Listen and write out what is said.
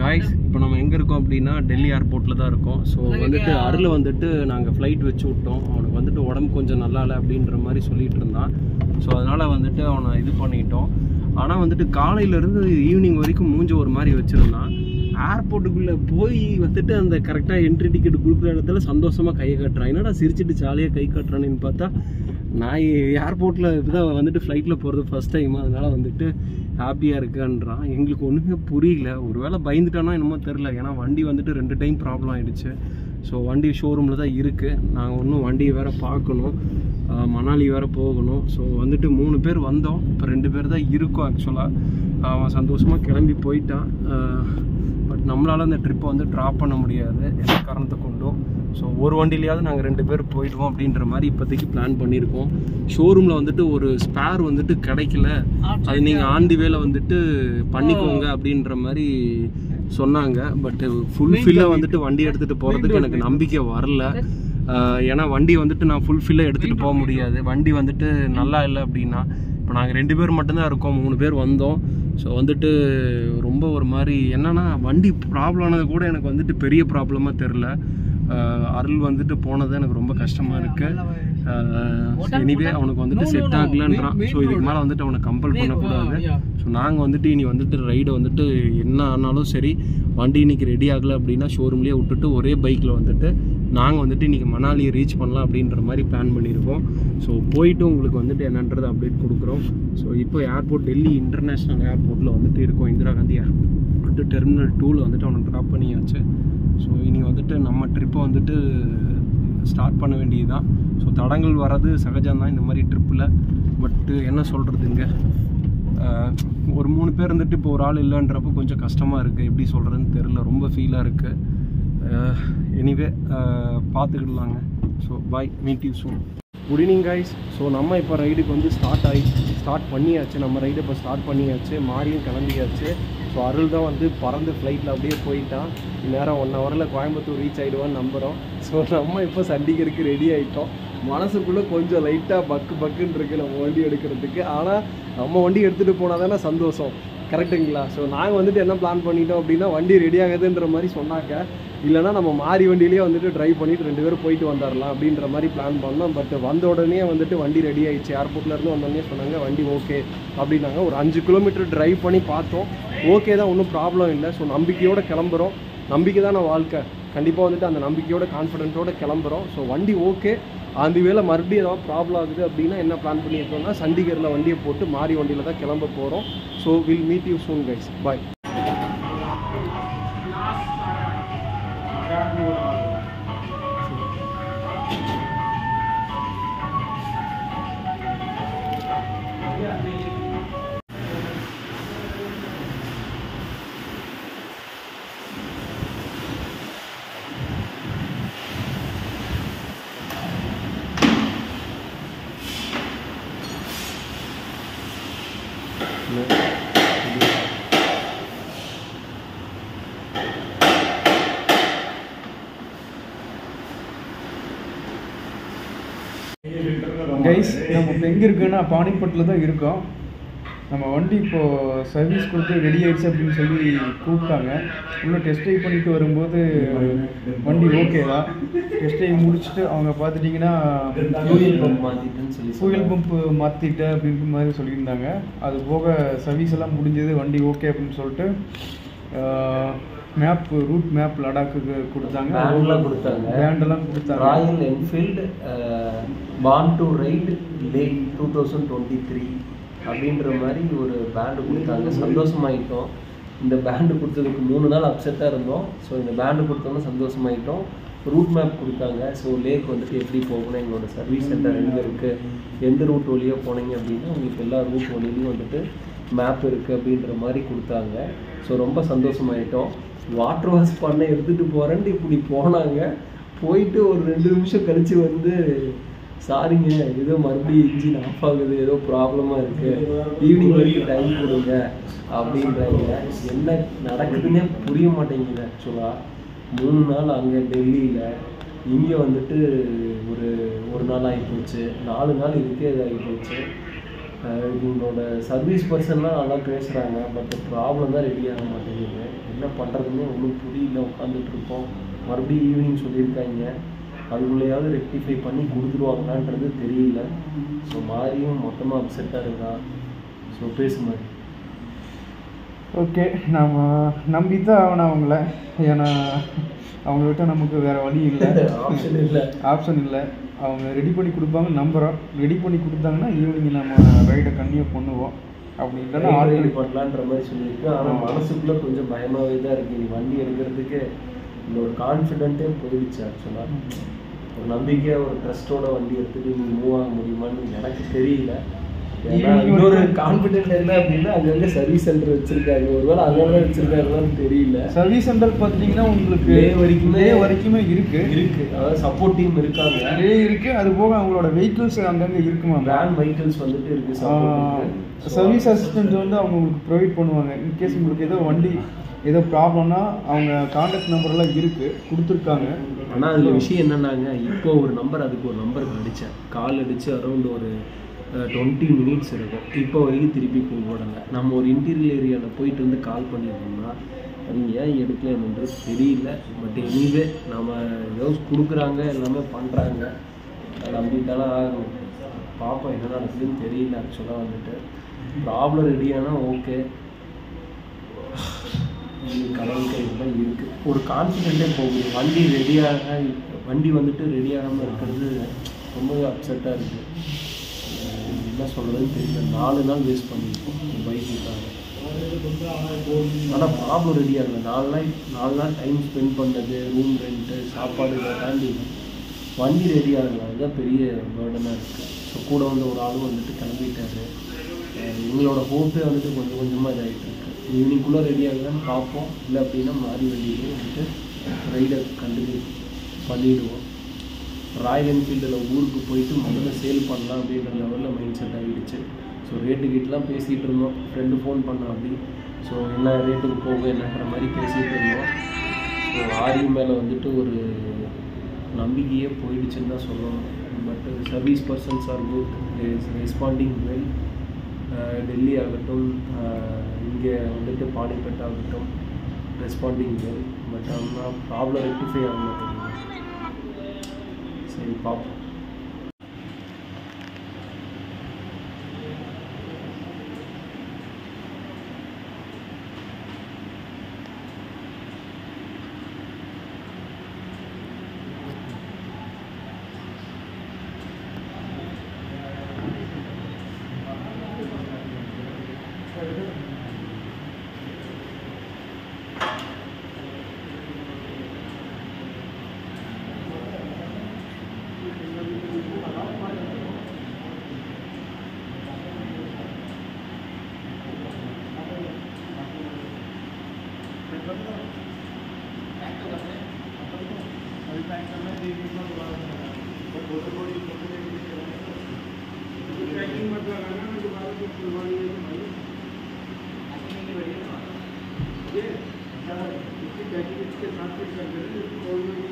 Guys இப்போ நம்ம எங்கே இருக்கோம் அப்படின்னா டெல்லி ஏர்போர்ட்டில் தான் இருக்கோம். ஸோ வந்துட்டு அருள் வந்துட்டு நாங்கள் ஃப்ளைட் வச்சு விட்டோம். அவனுக்கு வந்துட்டு உடம்பு கொஞ்சம் நல்லா இல்லை அப்படின்ற மாதிரி சொல்லிட்டு இருந்தான். ஸோ அதனால் வந்துட்டு அவனை இது பண்ணிட்டோம். ஆனால் வந்துட்டு காலையிலேருந்து ஈவினிங் வரைக்கும் மூஞ்சி ஒரு மாதிரி வச்சுருந்தான். ஏர்போர்ட்டுக்குள்ளே போய் வந்துட்டு அந்த கரெக்டாக என்ட்ரி டிக்கெட் கொடுக்குற இடத்துல சந்தோஷமாக கை காட்டுறான். என்னடா சிரிச்சிட்டு ஜாலியாக கை காட்டுறான்னு பார்த்தா நான் ஏர்போர்ட்டில் இதுதான் வந்துட்டு ஃப்ளைட்டில் போகிறது ஃபஸ்ட் டைம், அதனால் வந்துட்டு ஹாப்பியாக இருக்குன்றான். எங்களுக்கு ஒன்றுமே புரியல. ஒரு வேளை பயந்துட்டானா என்னமோ தெரில. ஏன்னா வண்டி வந்துட்டு 2 டைம் ப்ராப்ளம் ஆகிடுச்சு. ஸோ வண்டி ஷோரூமில் தான் இருக்குது. நாங்கள் இன்னும் வண்டியை வேறு பார்க்கணும், மணாலி வேறு போகணும். ஸோ வந்துட்டு 3 பேர் வந்தோம், இப்போ 2 பேர் தான் இருக்கோம். ஆக்சுவலாக அவன் சந்தோஷமாக கிளம்பி போயிட்டான். பட் நம்மளால் அந்த ட்ரிப்பை வந்து ட்ராப் பண்ண முடியாது எந்த காரணத்தை கொண்டும். ஸோ ஒரு வண்டியிலையாவது நாங்கள் 2 பேர் போயிடுவோம் அப்படின்ற மாதிரி இப்போதைக்கு பிளான் பண்ணியிருக்கோம். ஷோரூமில் வந்துட்டு ஒரு ஸ்பேர் வந்துட்டு கிடைக்கல, அது நீங்கள் ஆன் தி வேல வந்துட்டு பண்ணிக்கோங்க அப்படின்ற மாதிரி சொன்னாங்க. பட்டு ஃபுல்ஃபில்லாக வந்துட்டு வண்டி எடுத்துகிட்டு போகிறதுக்கு எனக்கு நம்பிக்கை வரல. ஏன்னா வண்டி வந்துட்டு நான் ஃபுல்ஃபில்லாக எடுத்துகிட்டு போக முடியாது. வண்டி வந்துட்டு நல்லா இல்லை அப்படின்னா. இப்போ நாங்கள் 2 பேர் மட்டும்தான் இருக்கோம், 3 பேர் வந்தோம். ஸோ வந்துட்டு ரொம்ப ஒரு மாதிரி என்னென்னா வண்டி ப்ராப்ளம் ஆனது கூட எனக்கு வந்துட்டு பெரிய ப்ராப்ளமாக தெரில. அருள் வந்துட்டு போனது எனக்கு ரொம்ப கஷ்டமாக இருக்குது. எனிவே அவனுக்கு வந்துட்டு செட் ஆகலன்றான். ஸோ இதுக்கு மேலே வந்துட்டு அவனை கம்பல் பண்ணக்கூடாது. ஸோ நாங்கள் வந்துட்டு இனி வந்துட்டு ரைடை வந்துட்டு என்ன ஆனாலும் சரி, வண்டி இன்றைக்கி ரெடி ஆகலை அப்படின்னா ஷோரூம்லேயே விட்டுட்டு ஒரே பைக்கில் வந்துட்டு நாங்கள் வந்துட்டு இன்றைக்கி மணாலியை ரீச் பண்ணலாம் அப்படின்ற மாதிரி பிளான் பண்ணியிருக்கோம். ஸோ போயிட்டு உங்களுக்கு வந்துட்டு என்னன்றது அப்டேட் கொடுக்குறோம். ஸோ இப்போ ஏர்போர்ட் டெல்லி இன்டர்நேஷ்னல் ஏர்போர்ட்டில் வந்துட்டு இருக்கோம். இந்திரா காந்தி வந்துட்டு டெர்மினல் 2ல் வந்துட்டு அவனை ட்ராப் பண்ணியாச்சு. ஸோ இனி வந்துட்டு நம்ம ட்ரிப்பை வந்துட்டு ஸ்டார்ட் பண்ண வேண்டியது தான். ஸோ தடங்கள் வர்றது சகஜம்தான் இந்த மாதிரி ட்ரிப்பில். பட்டு என்ன சொல்கிறதுங்க, ஒரு 3 பேர் இருந்துட்டு இப்போ ஒரு ஆள் இல்லைன்றப்போ கொஞ்சம் கஷ்டமாக இருக்குது. எப்படி சொல்கிறதுன்னு தெரில, ரொம்ப ஃபீலாக இருக்குது. எனிவே பார்த்துக்கிடலாங்க. So bye, meet you soon. Good evening guys. So நம்ம இப்போ ரைடுக்கு வந்து ஸ்டார்ட் பண்ணியாச்சு. நம்ம ரைடு இப்போ ஸ்டார்ட் பண்ணியாச்சு, மாறியும் கிளம்பியாச்சு. ஸோ அருள் தான் வந்து பறந்து ஃப்ளைட்டில் அப்படியே போயிட்டான். இந்நேரம் 1 ஹவரில் கோயம்புத்தூர் ரீச் ஆகிடுவான்னு நம்புகிறோம். ஸோ நம்ம இப்போ சண்டிகருக்கு ரெடி ஆகிட்டோம். மனசுக்குள்ளே கொஞ்சம் லைட்டாக பக்குன்னு இருக்குது நம்ம வண்டி எடுக்கிறதுக்கு. ஆனால் நம்ம வண்டி எடுத்துகிட்டு போனால் தானே சந்தோஷம், கரெக்டுங்களா? ஸோ நாங்கள் வந்துட்டு என்ன பிளான் பண்ணிட்டோம் அப்படின்னா, வண்டி ரெடி ஆகுதுன்ற மாதிரி சொன்னாங்க. இல்லைனா நம்ம மாறி வண்டியிலேயே வந்துட்டு ட்ரைவ் பண்ணிவிட்டு 2 பேரும் போயிட்டு வந்துடலாம் அப்படின்ற மாதிரி பிளான் பண்ணோம். பட் வந்த உடனே வந்துட்டு வண்டி ரெடி ஆகிடுச்சு. ஏர்போர்ட்லேருந்து வந்தோடனே சொன்னாங்க வண்டி ஓகே அப்படின்னாங்க. ஒரு 5 கிலோமீட்டர் ட்ரைவ் பண்ணி பார்த்தோம், ஓகே தான், ஒன்றும் ப்ராப்ளம் இல்லை. ஸோ நம்பிக்கையோடு கிளம்புறோம். நம்பிக்கை தான் வாழ்க்கை. கண்டிப்பாக வந்துட்டு அந்த நம்பிக்கையோட கான்ஃபிடென்ட்டோடு கிளம்புறோம். ஸோ வண்டி ஓகே. அந்த வேளை மறுபடியும் ஏதாவது ப்ராப்ளம் ஆகுது அப்படின்னா என்ன பிளான் பண்ணியிருக்கோம்னா, சண்டிகரில் வண்டியை போட்டு மாறி வண்டியில் தான் கிளம்ப போகிறோம். So will meet you soon guys, bye. Guys, நம்ம இப்போ எங்கே இருக்குன்னா பானிபட்டில் தான் இருக்கோம். நம்ம வண்டி இப்போது சர்வீஸ் கொடுத்து ரெடி ஆகிடுச்சு அப்படின்னு சொல்லி கூப்பிட்டாங்க. உள்ளே டெஸ்ட் ட்ரைவ் பண்ணிட்டு வரும்போது வண்டி ஓகே தான். டெஸ்ட் ட்ரைவ் முடிச்சுட்டு அவங்க பார்த்துட்டிங்கன்னா ஃபியூயல் பம்ப் மாற்றிட்டேன் அப்படின்ற மாதிரி சொல்லியிருந்தாங்க. அது போக சர்வீஸ் எல்லாம் முடிஞ்சது, வண்டி ஓகே அப்படின்னு சொல்லிட்டு ரூட் மேப் லடாக்குக்கு கொடுத்தாங்க. பேண்டெல்லாம் கொடுத்தாங்க. Royal Enfield born to ride lake 2023 அப்படின்ற மாதிரி ஒரு பேண்டு கொடுத்தாங்க. சந்தோஷமாயிட்டோம். இந்த பேண்டு கொடுத்ததுக்கு 3 நாள் அப்செட்டாக இருந்தோம். ஸோ இந்த பேண்டு கொடுத்தோன்னா சந்தோஷமாயிட்டோம். ரூட் மேப் கொடுத்தாங்க. ஸோ லேக் வந்துட்டு எப்படி போகணும், எங்களோட சர்வீஸ் சென்டர் எங்கே இருக்குது, எந்த ரூட் வழியாக போனீங்க அப்படின்னா உங்களுக்கு எல்லா ரூட் வழியிலையும் வந்துட்டு மேப் இருக்குது அப்படின்ற மாதிரி கொடுத்தாங்க. ஸோ ரொம்ப சந்தோஷமாயிட்டோம். வாட்டர் வாஷ் பண்ண எடுத்துகிட்டு போகிறேன்ட்டு இப்படி போனாங்க. போயிட்டு ஒரு 2 நிமிஷம் கழித்து வந்து சாரிங்க, ஏதோ மறுபடியும் இன்ஜின் ஆஃப் ஆகுது, ஏதோ ப்ராப்ளமாக இருக்குது, ஈவினிங் வரைக்கும் டைம் கொடுங்க அப்படின்றாங்க. என்ன நடக்குதுன்னே புரிய மாட்டேங்குது. ஆக்சுவலாக 3 நாள் அங்கே டெல்லியில், இங்கே வந்துட்டு ஒரு நாள் ஆகிப்போச்சு, 4 நாள் இதுக்கே இது ஆகிப்போச்சு. இவங்களோட சர்வீஸ் பர்சன்லாம் நல்லா பேசுகிறாங்க. பட் ப்ராப்ளம் தான் ரெடி ஆக மாட்டேங்குது. என்ன பண்ணுறதுன்னு ஒன்றும் புரியல, உட்காந்துட்டு இருக்கோம். மறுபடியும் ஈவினிங் சொல்லியிருக்காங்க, அதுக்குள்ளேயாவது ரெக்டிஃபை பண்ணி கொடுத்துருவாங்களான்றது தெரியல. ஸோ மாதிரியும் மொத்தமாக அப்செட்டாக இருக்கா. ஸோ பேசு மாதிரி. ஓகே, நாம் நம்பி தான் ஆகணும் அவங்கள. ஏன்னா அவங்கள்ட்ட நமக்கு வேறு வழி இல்லை, ஆப்ஷன் இல்லை. அவங்க ரெடி பண்ணி கொடுப்பாங்க நம்புகிறோம். ரெடி பண்ணி கொடுத்தாங்கன்னா ஈவினிங் நம்ம ரைடை கண்டினியூ பண்ணுவோம். அப்படி இல்லைன்னா ஆர்கனை பண்ணலான்ற மாதிரி சொல்லியிருக்கு. ஆனால் மனசுக்குள்ளே கொஞ்சம் பயமாகவே தான் இருக்குது. நீ வண்டி எடுக்கிறதுக்கு இந்த ஒரு கான்ஃபிடென்ட்டே போயிடுச்சு. ஆக்சுவலாக ஒரு நம்பிக்கையாக ஒரு ட்ரஸ்ட்டோட வண்டி எடுத்துகிட்டு நீ மூவ் ஆக முடியுமான்னு எனக்கு தெரியல. இன்னொரு கான்ஃபிடென்ட் என்ன அப்படின்னா அங்கங்கே சர்வீஸ் சென்டர் வச்சிருக்காங்க. ஒருவேளை அங்கே வச்சிருக்காங்களான்னு தெரியல. சர்வீஸ் சென்டர் பார்த்தீங்கன்னா உங்களுக்கு லே வரைக்குமே இருக்கு. அதாவது சப்போர்ட் டீம் இருக்காங்க, இருக்கு. அது போக அவங்களோட வெஹிக்கிள்ஸ் அங்கங்கே இருக்குமா, வேன் வெஹிக்கிள்ஸ் வந்துட்டு இருக்கு. சர்வீஸ் அசிஸ்டன்ட் வந்து அவங்க உங்களுக்கு ப்ரொவைட் பண்ணுவாங்க. இன்கேஸ் உங்களுக்கு ஏதோ வண்டி ஏதோ ப்ராப்ளம்னா அவங்க கான்டாக்ட் நம்பர்லாம் இருக்குது, கொடுத்துருக்காங்க. ஆனால் அதில் விஷயம் என்னன்னாங்க, இப்போ ஒரு நம்பர் அதுக்கு ஒரு நம்பருக்கு அடித்தேன். கால் அடித்து அரௌண்ட் ஒரு 20 மினிட்ஸ் இருக்கும். இப்போ வரைக்கும் திருப்பி கூப்பிடலை. நம்ம ஒரு இன்டீரியர் ஏரியாவில் போயிட்டு வந்து கால் பண்ணியிருந்தோம்னா அது ஏன் எடுக்கலன்றது தெரியல. பட் எனிவே நம்ம ஏதோ கொடுக்குறாங்க, எல்லாமே பண்ணுறாங்க, அதை நம்பிட்டாலும் ஆகும். பார்ப்போம் என்ன நடக்குதுன்னு தெரியல. ஆக்சுவலாக வந்துட்டு ப்ராப்ளம் ரெடியானால் ஓகே, கடவுள் கையில் தான் இருக்குது. ஒரு கான்ஃபிடென்ட்டே போகுது. வண்டி வந்துட்டு ரெடியாகாமல் இருக்கிறது ரொம்பவே அப்செட்டாக இருக்குது. என்ன சொல்கிறதுன்னு தெரியல. 4 நாள் வேஸ்ட் பண்ணியிருக்கோம் பைக்குக்காக. ஆனால் ப்ராப்ளம் ரெடி ஆகலை. 4 நாள் டைம் ஸ்பெண்ட் பண்ணது, ரூம் ரெண்ட்டு, சாப்பாடு இதை தாண்டி வண்டி ரெடி ஆகலை. அதுதான் பெரிய பேர்டனாக இருக்குது. ஸோ கூட வந்து ஒரு ஆளும் வந்துட்டு கிளம்பிட்டாரு. எங்களோட ஹோப்பே வந்துட்டு கொஞ்சம் கொஞ்சமாக இதாகிட்டு இருக்கு. ஈவினிங்குள்ளே ரெடி ஆகுதான்னு பார்ப்போம். இல்லை அப்படின்னா மாறி வண்டியிலே வந்துட்டு ரைடை கண்டினியூ பண்ணிவிடுவோம். ராயல் என்ஃபீல்டில் ஊருக்கு போயிட்டு முதல்ல சேல் பண்ணலாம் அப்படின்ற லெவலில் மைண்ட் செட் ஆகிடுச்சு. ஸோ ரேட்டுக்கிட்டலாம் பேசிகிட்டு இருந்தோம். ஃப்ரெண்டு ஃபோன் பண்ண அப்படி. ஸோ என்ன ரேட்டுக்கு போகும் என்னன்ற மாதிரி பேசிகிட்டு இருந்தோம். ஸோ ஆரி மேலே வந்துட்டு ஒரு நம்பிக்கையே போயிடுச்சுன்னு தான் சொல்லணும். But service persons are good, is responding well. Delhi ஆகட்டும், இங்கே வந்துட்டு பாடிப்பேட் ஆகட்டும், ரெஸ்பாண்டிங் வெல். பட் ஆனால் ப்ராப்ளம் ரெக்டிஃபை ஆக மாட்டேங்குது. சரி பார்ப்போம். इसके साथ फिट कर देंगे।